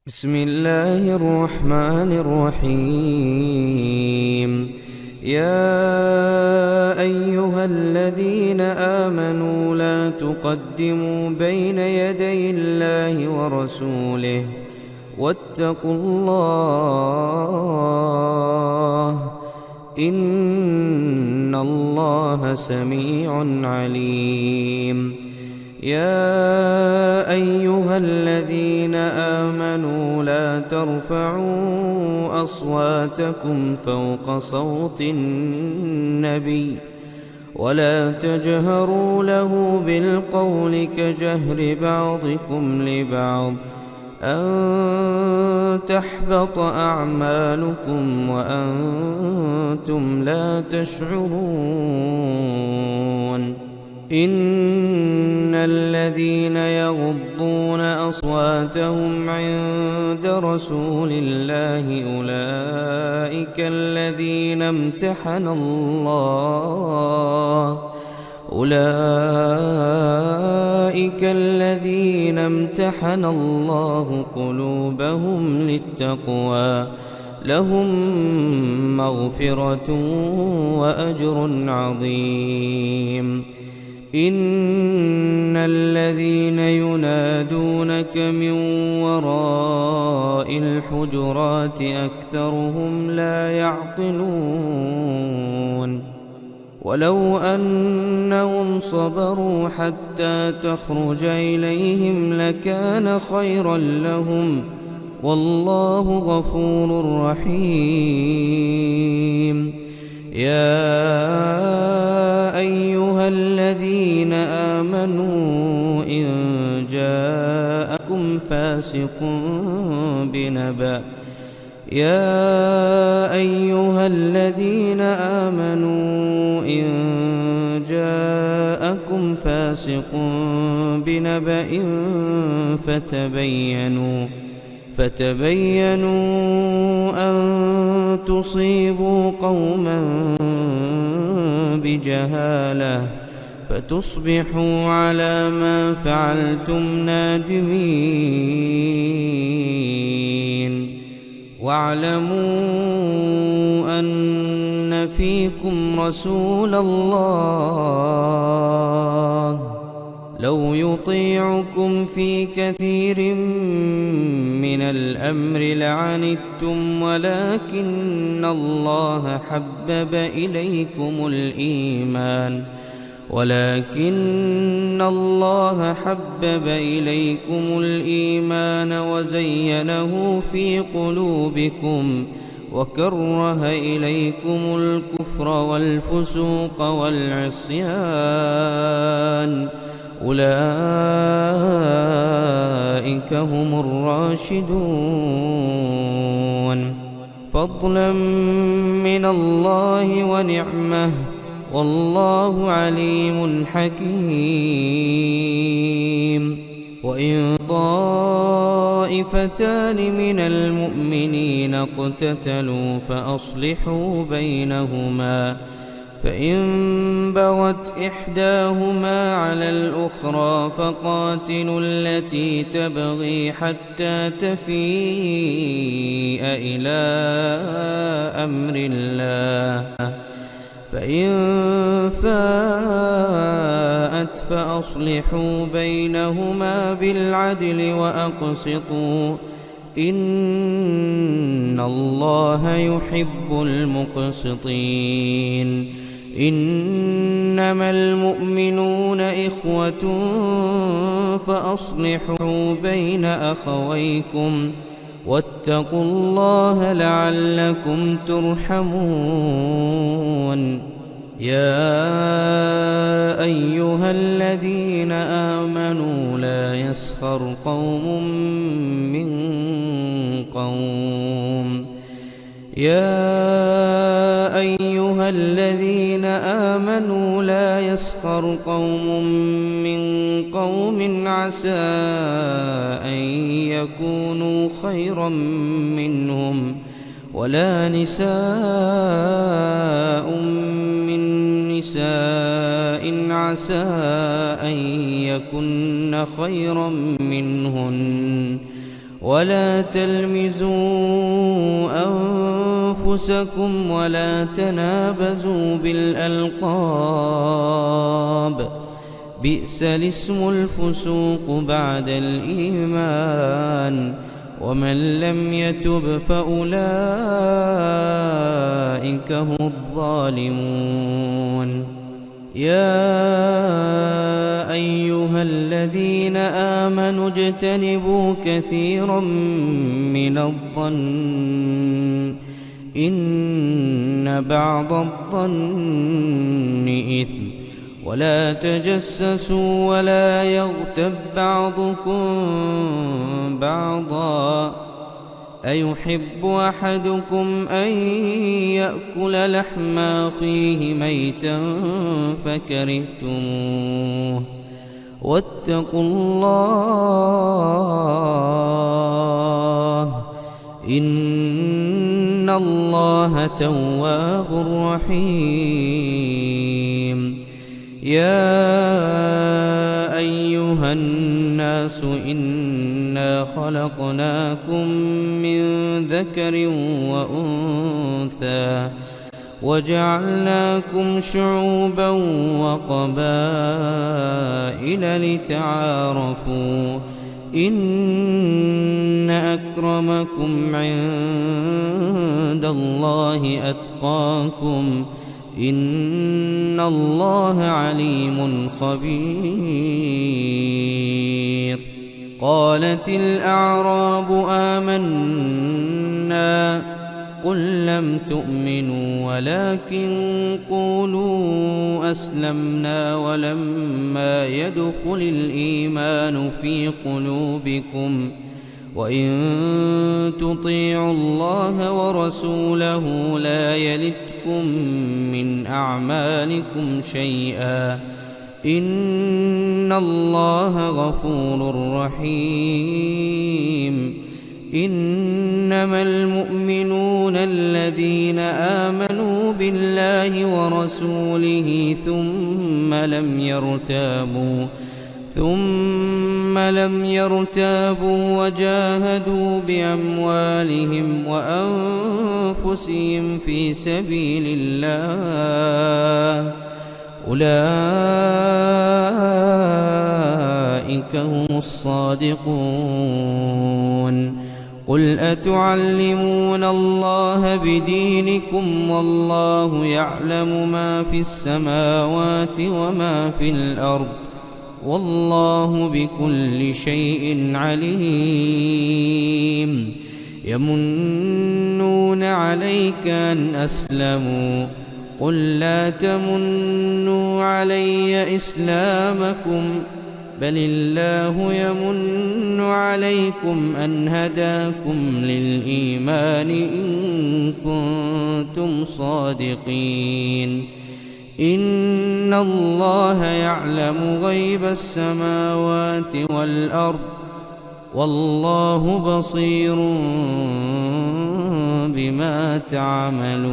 بسم الله الرحمن الرحيم. يا أيها الذين آمنوا لا تقدموا بين يدي الله ورسوله واتقوا الله إن الله سميع عليم. يا أيها الذين آمنوا لا ترفعوا أصواتكم فوق صوت النبي ولا تجهروا له بالقول كجهر بعضكم لبعض أن تحبط أعمالكم وأنتم لا تشعرون. إن الذين يغضون أصواتهم عند رسول الله أولئك الذين امتحن الله قلوبهم للتقوى لهم مغفرة وأجر عظيم. إن الذين ينادونك من وراء الحجرات أكثرهم لا يعقلون. ولو أنهم صبروا حتى تخرج إليهم لكان خيرا لهم والله غفور رحيم. يا أيها الذين آمنوا إن جاءكم فاسق بنبأ فتبينوا أن تصيبوا قوما بجهالة فتصبحوا على ما فعلتم نادمين. واعلموا أن فيكم رسول الله لو يطيعكم في كثير من الأمر لعنتم ولكن الله حبب إليكم الإيمان وزينه في قلوبكم وكره إليكم الكفر والفسوق والعصيان أولئك هم الراشدون فضلا من الله ونعمة والله عليم حكيم. وإن طائفتان من المؤمنين اقتتلوا فأصلحوا بينهما فإن بغت إحداهما على الأخرى فقاتلوا التي تبغي حتى تفيء إلى أمر الله فإن فاءت فأصلحوا بينهما بالعدل وأقسطوا إن الله يحب المقسطين. إنما المؤمنون إخوة فأصلحوا بين أخويكم واتقوا الله لعلكم ترحمون. يا أيها الذين آمنوا لا يسخر قوم من قوم عسى أن يكونوا خيرا منهم ولا نساء من نساء عسى أن يكن خيرا منهن ولا تلمزوا أنفسكم ولا تنابزوا بالألقاب بئس الاسم الفسوق بعد الإيمان ومن لم يتب فأولئك هم الظالمون يا أيها الذين آمنوا اجتنبوا كثيرا من الظن إن بعض الظن إثم ولا تجسسوا ولا يغتب بعضكم بعضا أيحب أحدكم أن يأكل لحم أخيه ميتا فكرهتموه واتقوا الله إن الله تواب رحيم يا أيها الناس إنا خلقناكم من ذكر وأنثى وجعلناكم شعوبا وقبائل لتعارفوا إن أكرمكم عند الله أتقاكم إن الله عليم خبير قالت الأعراب آمنا قل لم تؤمنوا ولكن قولوا أسلمنا ولما يدخل الإيمان في قلوبكم وإن تطيعوا الله ورسوله لا يلتكم من أعمالكم شيئا إن الله غفور رحيم إنما المؤمنون الذين آمنوا بالله ورسوله ثم لم يرتابوا وجاهدوا بأموالهم وأنفسهم في سبيل الله أولئك هم الصادقون قل أتعلمون الله بدينكم والله يعلم ما في السماوات وما في الأرض والله بكل شيء عليم يمنون عليك أن أسلموا قل لا تمنوا علي إسلامكم بل الله يمن عليكم أن هداكم للإيمان إن كنتم صادقين إن الله يعلم غيب السماوات والأرض والله بصير بما تعملون